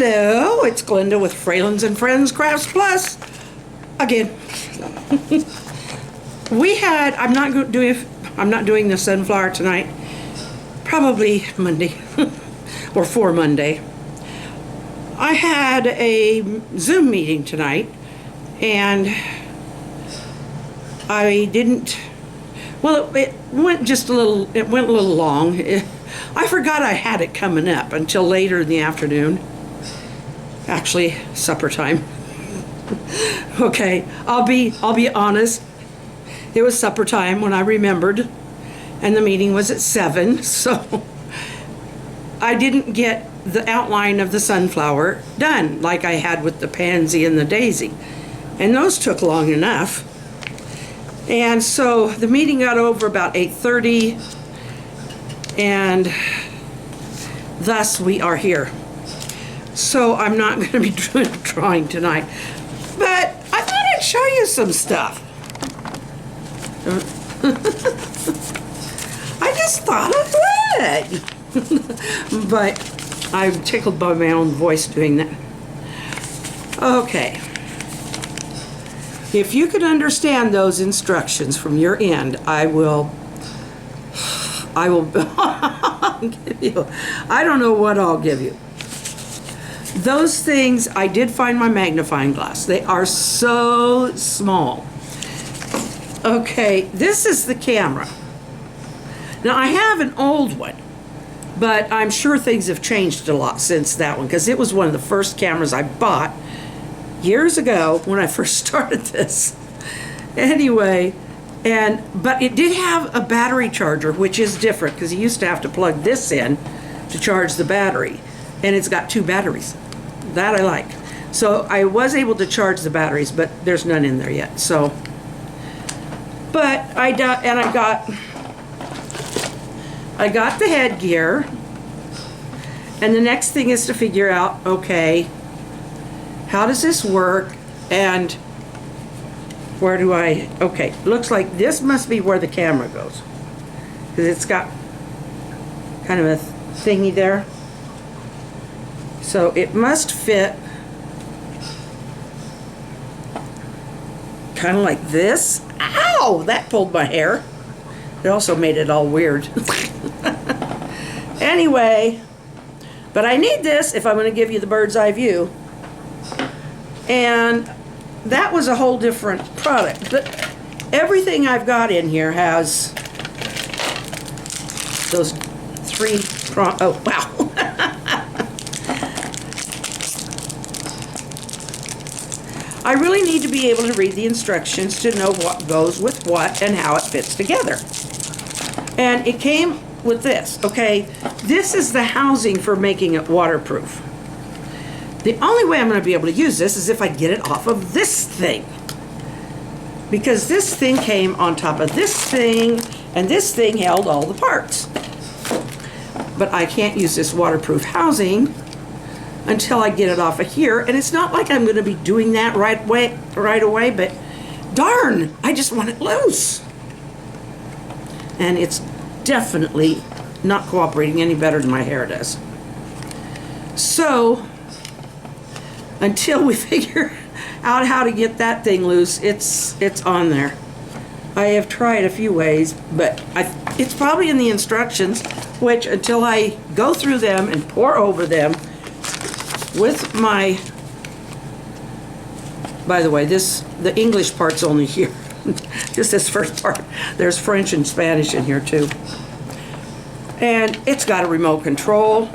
Hello, it's Glenda with Fralins and Friends Crafts Plus again. I'm not doing the sunflower tonight. Probably Monday or for Monday. I had a Zoom meeting tonight and I didn't, well, it went a little long. I forgot I had it coming up until later in the afternoon. Actually, supper time. Okay, I'll be honest. It was supper time when I remembered, and the meeting was at 7, so I didn't get the outline of the sunflower done like I had with the pansy and the daisy, and those took long enough. And so the meeting got over about 8:30, and thus we are here. So I'm not going to be doing a drawing tonight, but I thought I'd show you some stuff. I just thought I would. But I'm tickled by my own voice doing that. Okay. If you could understand those instructions from your end, I will give you, I don't know what I'll give you. Those things, I did find my magnifying glass. They are so small. Okay, this is the camera. Now I have an old one, but I'm sure things have changed a lot since that one, because it was one of the first cameras I bought years ago when I first started this. Anyway, but it did have a battery charger, which is different because you used to have to plug this in to charge the battery, and it's got 2 batteries. That I like. So I was able to charge the batteries, but there's none in there yet. So, but I got the headgear, and the next thing is to figure out, okay, how does this work, and where do I, okay, looks like this must be where the camera goes, because it's got kind of a thingy there. So it must fit kind of like this. Ow! That pulled my hair. It also made it all weird. Anyway, but I need this if I'm going to give you the bird's eye view. And that was a whole different product. But everything I've got in here has those 3 prong. Oh, wow. I really need to be able to read the instructions to know what goes with what and how it fits together. And it came with this, okay? This is the housing for making it waterproof. The only way I'm going to be able to use this is if I get it off of this thing. Because this thing came on top of this thing, and this thing held all the parts. But I can't use this waterproof housing until I get it off of here, and it's not like I'm going to be doing that right away, but darn, I just want it loose. And it's definitely not cooperating any better than my hair does. So, until we figure out how to get that thing loose, it's on there. I have tried a few ways, but it's probably in the instructions, which until I go through them and pour over them, with my, by the way, the English part's only here. Just this first part. There's French and Spanish in here too. And it's got a remote control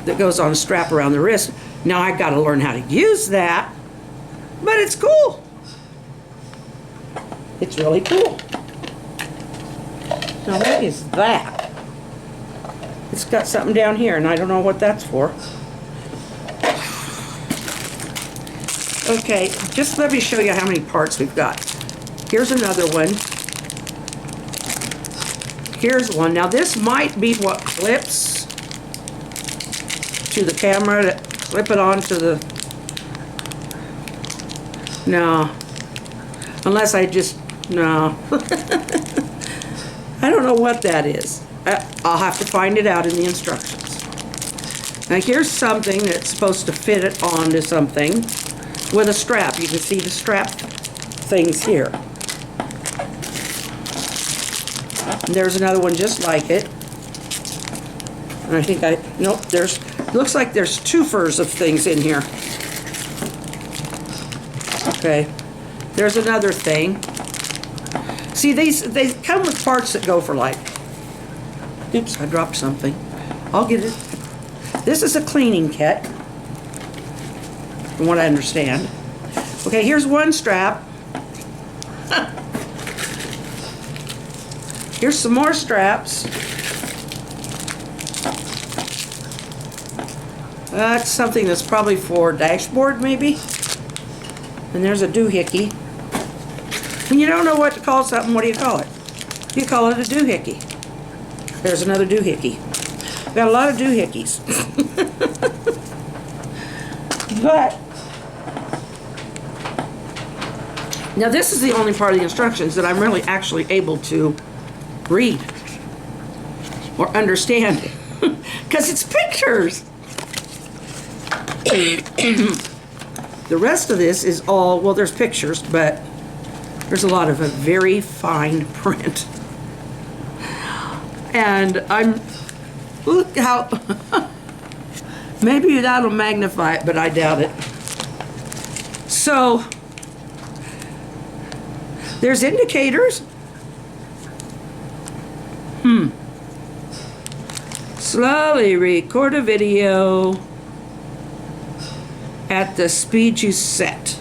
that goes on a strap around the wrist. Now I've got to learn how to use that, but it's cool. It's really cool. Now what is that? It's got something down here and I don't know what that's for. Okay, just let me show you how many parts we've got. Here's another one. Here's one. Now this might be what clips to the camera, to clip it onto the... No. Unless I just... No. I don't know what that is. I'll have to find it out in the instructions. Now here's something that's supposed to fit it onto something with a strap. You can see the strap things here. And there's another one just like it. And I think nope, looks like there's two furs of things in here. Okay, there's another thing. See, they come with parts that go for like, oops, I dropped something. I'll get it. This is a cleaning kit, from what I understand. Okay, here's one strap. Here's some more straps. That's something that's probably for dashboard, maybe. And there's a doohickey. When you don't know what to call something, what do you call it? You call it a doohickey. There's another doohickey. Got a lot of doohickeys. But now this is the only part of the instructions that I'm really actually able to read or understand because it's pictures. The rest of this is all, well, there's pictures, but there's a lot of a very fine print. And look how, maybe that'll magnify it, but I doubt it. So, there's indicators. Slowly record a video at the speed you set.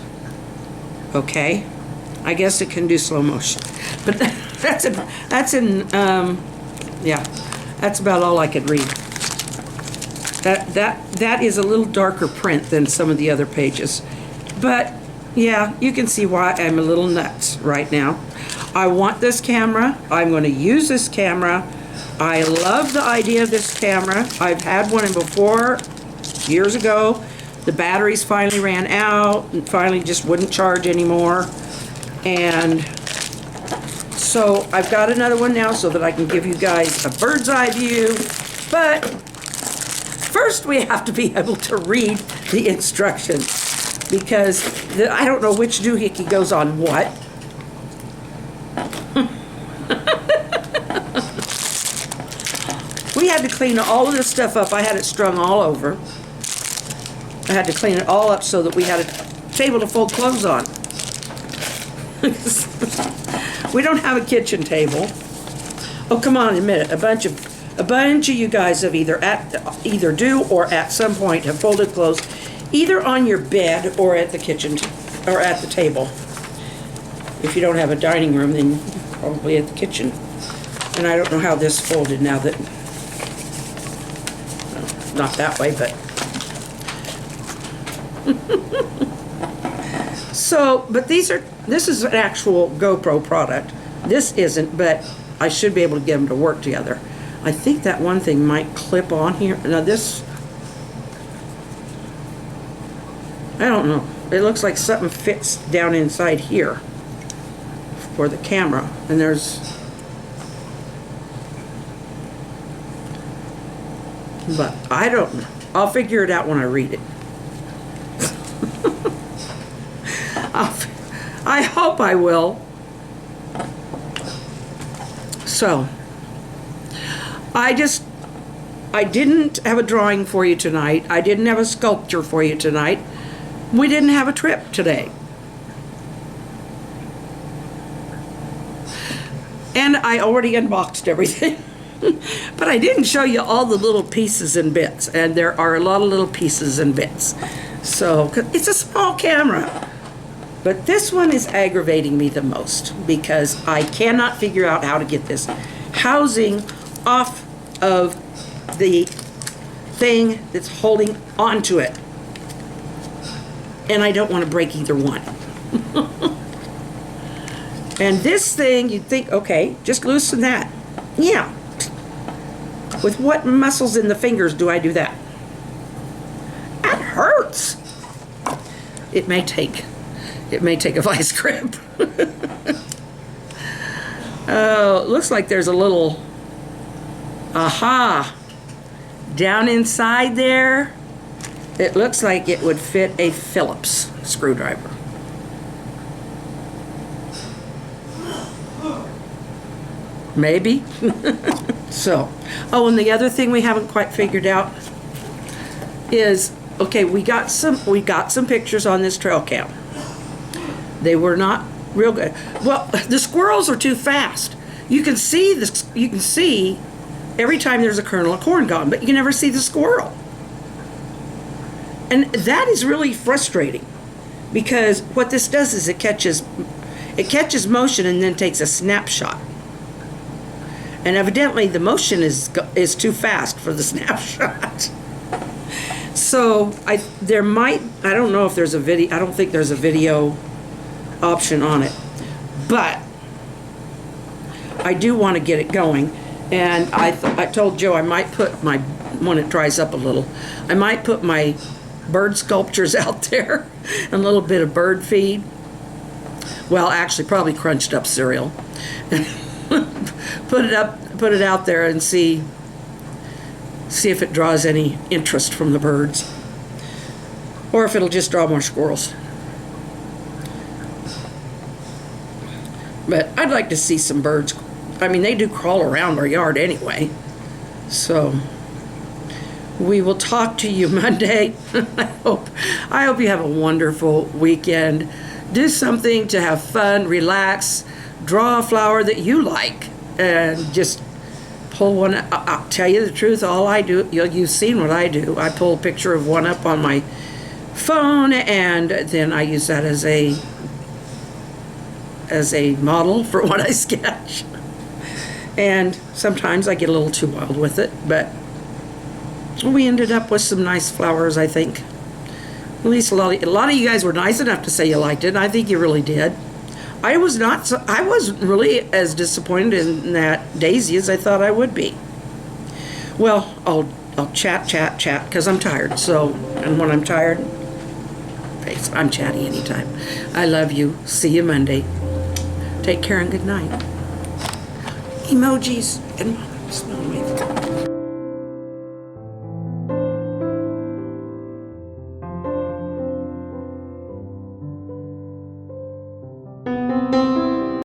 Okay, I guess it can do slow motion, but that's about all I could read. That is a little darker print than some of the other pages, but yeah, you can see why I'm a little nuts right now. I want this camera. I'm going to use this camera. I love the idea of this camera. I've had one before, years ago. The batteries finally ran out and finally just wouldn't charge anymore. And so I've got another one now so that I can give you guys a bird's eye view. But first we have to be able to read the instructions because I don't know which doohickey goes on what. We had to clean all of this stuff up. I had it strung all over. I had to clean it all up so that we had a table to fold clothes on. We don't have a kitchen table. Oh, come on, admit it. A bunch of you guys have either do or at some point have folded clothes either on your bed or at the kitchen or at the table. If you don't have a dining room, then probably at the kitchen. And I don't know how this folded now that, well, not that way, but. So, but this is an actual GoPro product. This isn't, but I should be able to get them to work together. I think that one thing might clip on here. Now this, I don't know. It looks like something fits down inside here for the camera. And there's, but I don't know. I'll figure it out when I read it. I hope I will. So, I didn't have a drawing for you tonight. I didn't have a sculpture for you tonight. We didn't have a trip today. And I already unboxed everything. But I didn't show you all the little pieces and bits. And there are a lot of little pieces and bits. So, 'cause it's a small camera. But this one is aggravating me the most because I cannot figure out how to get this housing off of the thing that's holding onto it. And I don't want to break either one. And this thing, you'd think, okay, just loosen that. Yeah. With what muscles in the fingers do I do that? That hurts. It may take a vice grip. Oh, it looks like there's a little, aha, Down inside there, it looks like it would fit a Phillips screwdriver. Maybe. So, oh, and the other thing we haven't quite figured out is, okay, we got some pictures on this trail cam. They were not real good. Well, the squirrels are too fast. You can see this. You can see every time there's a kernel of corn gone, but you can never see the squirrel. And that is really frustrating, because what this does is it catches motion and then takes a snapshot. And evidently the motion is too fast for the snapshot. So I don't know if there's a video. I don't think there's a video option on it, but I do want to get it going. And I told Joe I might put when it dries up a little, I might put my bird sculptures out there, and a little bit of bird feed. Well, actually, probably crunched up cereal. Put it out there and see if it draws any interest from the birds, or if it'll just draw more squirrels. But I'd like to see some birds. I mean, they do crawl around our yard anyway. So we will talk to you Monday. I hope you have a wonderful weekend. Do something to have fun, relax, draw a flower that you like, and just pull one. I'll tell you the truth, all I do, you've seen what I do. I pull a picture of one up on my phone, and then I use that as a model for what I sketch. And sometimes I get a little too wild with it, but we ended up with some nice flowers, I think. At least a lot of you guys were nice enough to say you liked it. I think you really did. I wasn't really as disappointed in that daisy as I thought I would be. Well, I'll chat, because I'm tired. So, and when I'm tired, I'm chatty anytime. I love you. See you Monday. Take care and good night. Emojis and small wave.